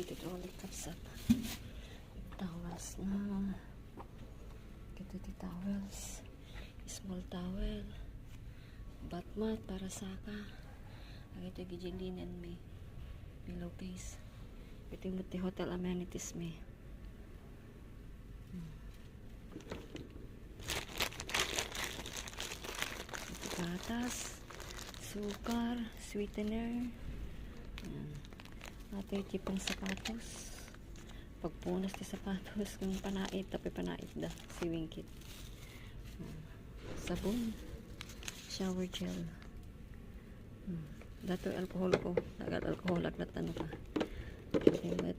Titrolik kapsat. Towels na. Ito ti towels. Small towel. Batmat para saka. Ito gijilinen may pillowcase. Ito yung hotel amenities may. Ito gatas. Sukar. Sweetener. Ato yung tipong sapatos. Pagpunas ti sapatos kung panait. Tapi panait da. Sewing kit. Sabon. Shower gel. Dato alcohol ko. Dagat alcohol. Aglat ano ka. Tingnan